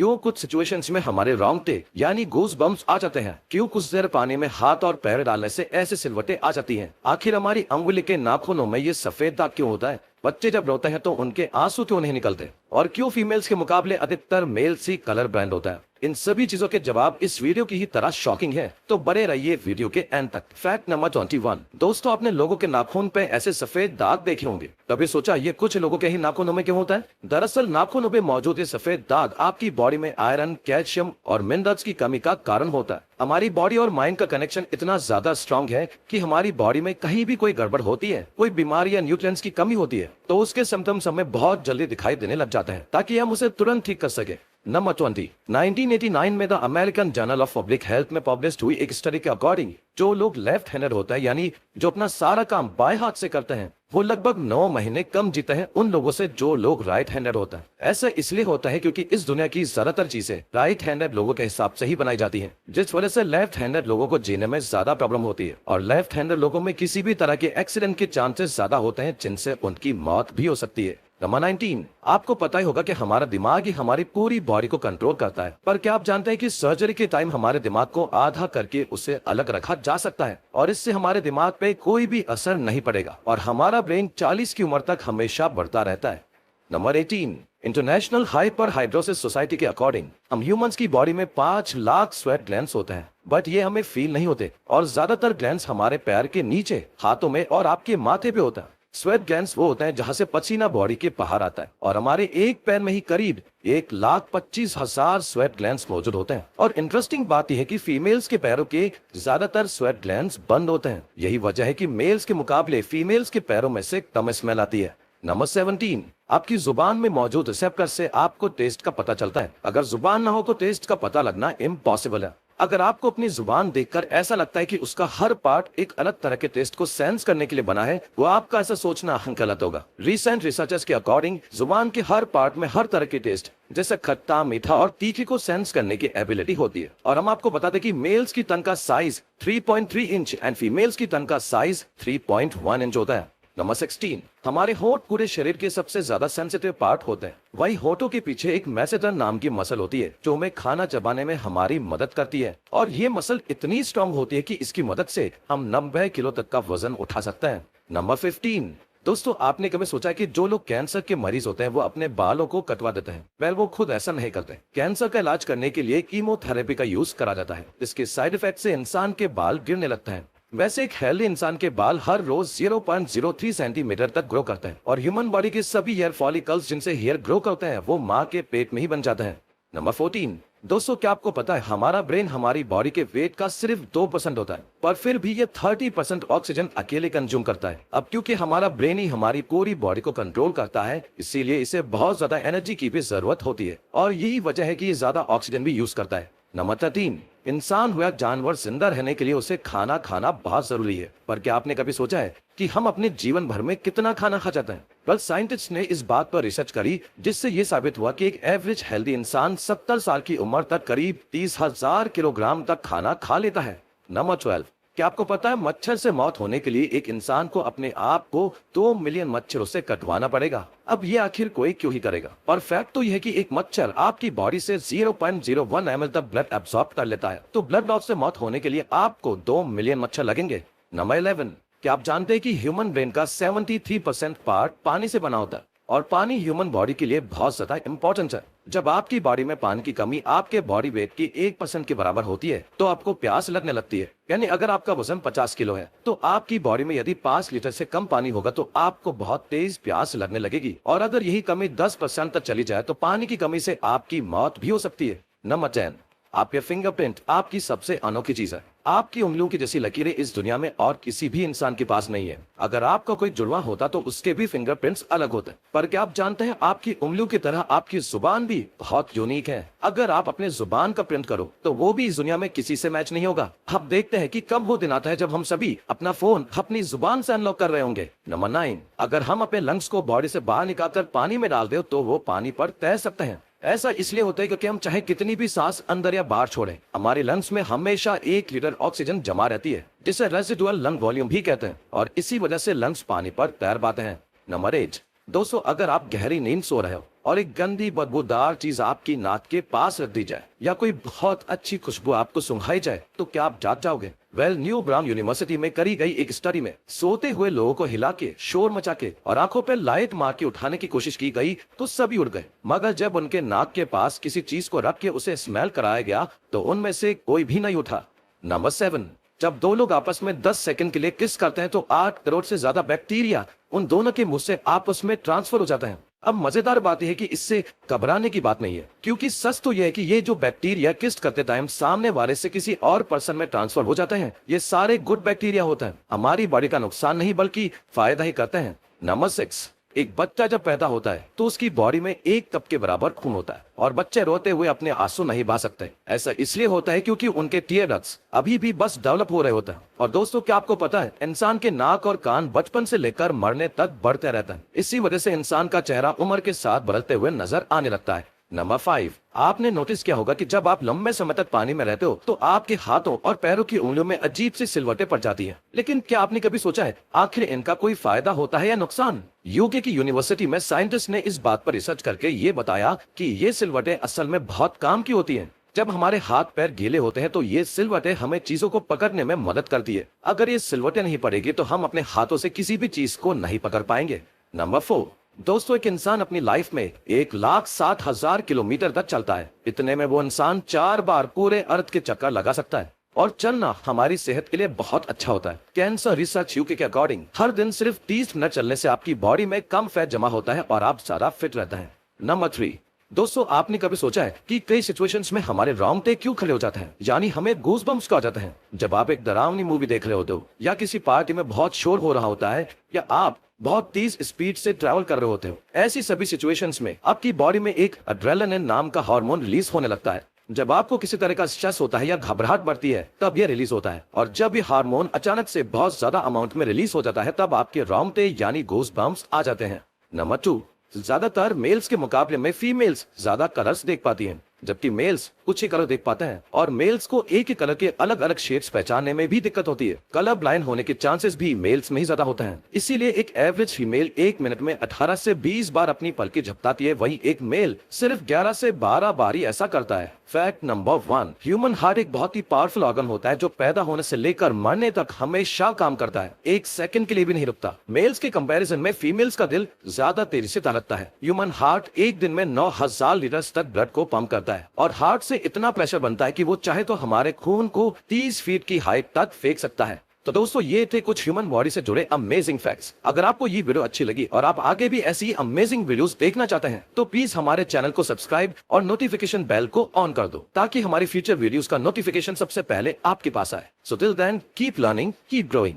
क्यों कुछ सिचुएशंस में हमारे रोंगटे यानी गूज बम्स आ जाते हैं? क्यों कुछ देर पानी में हाथ और पैर डालने से ऐसे सिलवटें आ जाती हैं? आखिर हमारी अंगुली के नाखूनों में ये सफेद दाग क्यों होता है? बच्चे जब रोते हैं तो उनके आंसू क्यों नहीं निकलते? और क्यों फीमेल्स के मुकाबले अधिकतर मेल्स ही कलर ब्रांड होता है? इन सभी चीजों के जवाब इस वीडियो की ही तरह शॉकिंग है, तो बने रहिए वीडियो के एंड तक। Fact number 21। दोस्तों, आपने लोगों के नाखून पे ऐसे सफेद दाग देखे होंगे। कभी सोचा ये कुछ लोगों के ही नाखूनों में क्यों होता है? दरअसल नाखूनों पे मौजूद ये सफेद दाग आपकी बॉडी में आयरन, कैल्शियम और मिनरल्स की कमी का कारण होता है। हमारी बॉडी और माइंड का कनेक्शन इतना ज्यादा स्ट्रॉन्ग है कि हमारी बॉडी में कहीं भी कोई गड़बड़ होती है, कोई बीमारी या न्यूट्रिएंट्स की कमी होती है, तो उसके सिम्टम्स हमें बहुत जल्दी दिखाई देने लग जाते हैं, ताकि हम उसे तुरंत ठीक कर सके। नंबर 20। 1989 में the American journal of public health में पब्लिश हुई एक स्टडी के अकॉर्डिंग जो लोग लेफ्ट हैंडर होता है, यानी जो अपना सारा काम बाएं हाथ से करते हैं, वो लगभग 9 महीने कम जीते हैं उन लोगों से जो लोग राइट हैंडर होता है। ऐसा इसलिए होता है क्योंकि इस दुनिया की ज्यादातर चीजें राइट हैंडर लोगों के हिसाब से ही बनाई जाती हैं, जिस वजह से लेफ्ट हैंडर लोगों को जीने में ज्यादा प्रॉब्लम होती है। और लेफ्ट हैंडर लोगों में किसी भी तरह के एक्सीडेंट के चांसेस ज्यादा होते हैं, जिनसे उनकी मौत भी हो सकती है। नंबर 19। आपको पता ही होगा कि हमारा दिमाग ही हमारी पूरी बॉडी को कंट्रोल करता है, पर क्या आप जानते हैं कि सर्जरी के टाइम हमारे दिमाग को आधा करके उसे अलग रखा जा सकता है और इससे हमारे दिमाग पे कोई भी असर नहीं पड़ेगा और हमारा ब्रेन 40 की उम्र तक हमेशा बढ़ता रहता है। नंबर 18। इंटरनेशनल हाइपरहाइड्रोसिस सोसाइटी के अकॉर्डिंग हम ह्यूमंस की बॉडी में 5 लाख स्वेट ग्लैंड्स होते हैं, बट ये हमें फील नहीं होते और ज्यादातर ग्लैंड्स हमारे पैर के नीचे, हाथों में और आपके माथे पे होता है। स्वेट ग्लैंड्स वो होते हैं जहां से पसीना बॉडी के बाहर आता है और हमारे एक पैर में ही करीब 1,25,000 स्वेट ग्लैंड्स मौजूद होते हैं। और इंटरेस्टिंग बात यह है कि फीमेल्स के पैरों के ज्यादातर स्वेट ग्लैंड्स बंद होते हैं। यही वजह है कि मेल्स के मुकाबले फीमेल्स के पैरों में से कम स्मेल आती है। नंबर 17। आपकी जुबान में मौजूद रिसेप्टर से आपको टेस्ट का पता चलता है। अगर जुबान ना हो तो टेस्ट का पता लगना इम्पॉसिबल है। अगर आपको अपनी जुबान देखकर ऐसा लगता है कि उसका हर पार्ट एक अलग तरह के टेस्ट को सेंस करने के लिए बना है, वो आपका ऐसा सोचना गलत होगा। रिसेंट रिसर्चर्स के अकॉर्डिंग जुबान के हर पार्ट में हर तरह के टेस्ट जैसे खट्टा, मीठा और तीखे को सेंस करने की एबिलिटी होती है। और हम आपको बताते हैं कि मेल्स की तन का साइज 3.3 इंच एंड फीमेल्स की तन का साइज 3.1 इंच होता है। नंबर 16। हमारे होंठ पूरे शरीर के सबसे ज्यादा सेंसिटिव पार्ट होते हैं। वही होठों के पीछे एक मैसेटर नाम की मसल होती है जो हमें खाना चबाने में हमारी मदद करती है और ये मसल इतनी स्ट्रांग होती है कि इसकी मदद से हम 90 किलो तक का वजन उठा सकते हैं। नंबर 15। दोस्तों, आपने कभी सोचा कि जो लोग कैंसर के मरीज होते हैं वो अपने बालों को कटवा देते हैं? वेल, वो खुद ऐसा नहीं करते। कैंसर का इलाज करने के लिए कीमोथेरेपी का यूज करा जाता है। इसके साइड इफेक्ट से इंसान के बाल गिरने लगते हैं। वैसे एक हेल्दी इंसान के बाल हर रोज 0.03 सेंटीमीटर तक ग्रो करते हैं और ह्यूमन बॉडी के सभी हेयर फॉलिकल्स जिनसे हेयर ग्रो करते हैं वो माँ के पेट में ही बन जाते हैं। नंबर 14। दोस्तों, क्या आपको पता है हमारा ब्रेन हमारी बॉडी के वेट का सिर्फ 2% होता है, पर फिर भी ये 30% ऑक्सीजन अकेले कंज्यूम करता है। अब क्योंकि हमारा ब्रेन ही हमारी पूरी बॉडी को कंट्रोल करता है, इसीलिए इसे बहुत ज्यादा एनर्जी की भी जरूरत होती है और यही वजह है कि ये ज्यादा ऑक्सीजन भी यूज करता है। नंबर 13। इंसान हुआ जानवर जिंदा रहने के लिए उसे खाना खाना बहुत जरूरी है, पर क्या आपने कभी सोचा है कि हम अपने जीवन भर में कितना खाना खा जाते हैं? वेल, साइंटिस्ट ने इस बात पर रिसर्च करी जिससे ये साबित हुआ कि एक एवरेज हेल्दी इंसान 70 साल की उम्र तक करीब 30,000 किलोग्राम तक खाना खा लेता है। नंबर 12। क्या आपको पता है मच्छर से मौत होने के लिए एक इंसान को अपने आप को 2 मिलियन मच्छरों से कटवाना पड़ेगा? अब ये आखिर कोई क्यों ही करेगा? और फैक्ट तो यह है कि एक मच्छर आपकी बॉडी से 0.01 ml तक ब्लड एब्सॉर्ब कर लेता है, तो ब्लड लॉस से मौत होने के लिए आपको 2 मिलियन मच्छर लगेंगे। नंबर 11। क्या आप जानते हैं कि ह्यूमन ब्रेन का 73% पार्ट पानी से बना होता है और पानी ह्यूमन बॉडी के लिए बहुत ज्यादा इंपॉर्टेंट है। जब आपकी बॉडी में पानी की कमी आपके बॉडी वेट की 1% के बराबर होती है तो आपको प्यास लगने लगती है। यानी अगर आपका वजन 50 किलो है तो आपकी बॉडी में यदि 5 लीटर से कम पानी होगा तो आपको बहुत तेज प्यास लगने लगेगी और अगर यही कमी 10% तक चली जाए तो पानी की कमी से आपकी मौत भी हो सकती है। नंबर 10। आपके फिंगरप्रिंट आपकी सबसे अनोखी चीज है। आपकी उंगलियों की जैसी लकीरें इस दुनिया में और किसी भी इंसान के पास नहीं है। अगर आपका कोई जुड़वा होता तो उसके भी फिंगरप्रिंट्स अलग होते, पर क्या आप जानते हैं आपकी उंगलियों की तरह आपकी जुबान भी बहुत यूनिक है। अगर आप अपने जुबान का प्रिंट करो तो वो भी इस दुनिया में किसी से मैच नहीं होगा। अब देखते हैं कि कब वो दिन आता है जब हम सभी अपना फोन अपनी जुबान से अनलॉक कर रहे होंगे। नंबर 9। अगर हम अपने लंग्स को बॉडी से बाहर निकालकर पानी में डाल दे तो वो पानी पर तैर सकते हैं। ऐसा इसलिए होता है क्योंकि हम चाहे कितनी भी सांस अंदर या बाहर छोड़ें, हमारे लंग्स में हमेशा 1 लीटर ऑक्सीजन जमा रहती है, जिसे रेसिडुअल लंग वॉल्यूम भी कहते हैं और इसी वजह से लंग्स पानी पर तैर पाते हैं। नंबर 8। दोस्तों, अगर आप गहरी नींद सो रहे हो और एक गंदी बदबूदार चीज आपकी नाक के पास रख दी जाए या कोई बहुत अच्छी खुशबू आपको सुंघाई जाए तो क्या आप जाग जाओगे? न्यू ब्राउन यूनिवर्सिटी में करी गई एक स्टडी में सोते हुए लोगों को हिला के, शोर मचा के और आंखों पे लाइट मार के उठाने की कोशिश की गई तो सभी उड़ गए, मगर जब उनके नाक के पास किसी चीज को रख के उसे स्मेल कराया गया तो उनमें से कोई भी नहीं उठा। नंबर 7, जब दो लोग आपस में 10 सेकंड के लिए किस करते हैं तो 8 करोड़ से ज्यादा बैक्टीरिया उन दोनों के मुंह से आपस में ट्रांसफर हो जाते हैं। अब मजेदार बात यह है कि इससे घबराने की बात नहीं है, क्योंकि सच तो यह है कि ये जो बैक्टीरिया किस करते टाइम सामने वाले से किसी और पर्सन में ट्रांसफर हो जाते हैं, ये सारे गुड बैक्टीरिया होते हैं, हमारी बॉडी का नुकसान नहीं बल्कि फायदा ही करते हैं। नंबर 6, एक बच्चा जब पैदा होता है तो उसकी बॉडी में 1 कप के बराबर खून होता है और बच्चे रोते हुए अपने आंसू नहीं बहा सकते। ऐसा इसलिए होता है क्योंकि उनके टीयर डक्ट्स अभी भी बस डेवलप हो रहे होते हैं। और दोस्तों, क्या आपको पता है इंसान के नाक और कान बचपन से लेकर मरने तक बढ़ते रहता है। इसी वजह से इंसान का चेहरा उम्र के साथ बदलते हुए नजर आने लगता है। नंबर 5, आपने नोटिस किया होगा कि जब आप लंबे समय तक पानी में रहते हो तो आपके हाथों और पैरों की उंगलियों में अजीब सी सिलवटें पड़ जाती हैं। लेकिन क्या आपने कभी सोचा है आखिर इनका कोई फायदा होता है या नुकसान? यूके की यूनिवर्सिटी में साइंटिस्ट ने इस बात पर रिसर्च करके ये बताया कि ये सिलवटें असल में बहुत काम की होती हैं। जब हमारे हाथ पैर गीले होते हैं तो ये सिलवटें हमें चीजों को पकड़ने में मदद करती है। अगर ये सिलवटें नहीं पड़ेगी तो हम अपने हाथों से किसी भी चीज को नहीं पकड़ पाएंगे। नंबर 4, दोस्तों, एक इंसान अपनी लाइफ में 1,60,000 किलोमीटर तक चलता है। इतने में वो इंसान 4 बार पूरे अर्थ के चक्कर लगा सकता है। और चलना हमारी सेहत के लिए बहुत अच्छा होता है। कैंसर रिसर्च यूके के अकॉर्डिंग हर दिन सिर्फ 30 मिनट चलने से आपकी बॉडी में कम फैट जमा होता है और आप ज्यादा फिट रहते हैं। नंबर 3, दोस्तों, आपने कभी सोचा है कि कई सिचुएशंस में हमारे रोंगटे क्यों खड़े हो जाते हैं, यानी हमें गूज़बम्प्स क्यों आ जाते हैं? जब आप एक डरावनी मूवी देख रहे होते हो या किसी पार्टी में बहुत शोर हो रहा होता है या आप बहुत तेज स्पीड से ट्रैवल कर रहे होते हो, ऐसी सभी सिचुएशंस में आपकी बॉडी में एक एड्रेनालिन नाम का हार्मोन रिलीज होने लगता है। जब आपको किसी तरह का स्ट्रेस होता है या घबराहट बढ़ती है तब यह रिलीज होता है, और जब ये हार्मोन अचानक से बहुत ज्यादा अमाउंट में रिलीज हो जाता है तब आपके रोंगटे यानी गूज़बम्प्स आ जाते हैं। नंबर 2, ज्यादातर मेल्स के मुकाबले में फीमेल्स ज्यादा कलर्स देख पाती हैं, जबकि मेल्स कुछ ही कलर देख पाते हैं। और मेल्स को एक ही कलर के अलग अलग शेड्स पहचानने में भी दिक्कत होती है। कलर ब्लाइंड होने के चांसेस भी मेल्स में ही ज्यादा होते हैं। इसीलिए एक एवरेज फीमेल 1 मिनट में 18 से 20 बार अपनी पलकें झपकाती है, वहीं एक मेल सिर्फ 11 से 12 बार ही ऐसा करता है। फैक्ट नंबर 1, ह्यूमन हार्ट एक बहुत ही पावरफुल ऑर्गन होता है जो पैदा होने से लेकर मरने तक हमेशा काम करता है, 1 सेकंड के लिए भी नहीं रुकता। मेल्स के कंपैरिजन में फीमेल्स का दिल ज्यादा तेजी से धड़कता है। ह्यूमन हार्ट एक दिन में 9,000 लीटर तक ब्लड को पंप करता है और हार्ट से इतना प्रेशर बनता है कि वो चाहे तो हमारे खून को 30 फीट की हाइट तक फेंक सकता है। तो दोस्तों, ये थे कुछ ह्यूमन बॉडी से जुड़े अमेजिंग फैक्ट्स। अगर आपको ये वीडियो अच्छी लगी और आप आगे भी ऐसी अमेजिंग वीडियोस देखना चाहते हैं तो प्लीज हमारे चैनल को सब्सक्राइब और नोटिफिकेशन बेल को ऑन कर दो ताकि हमारी फ्यूचर वीडियोस का नोटिफिकेशन सबसे पहले आपके पास आए। So till then, keep learning, keep growing.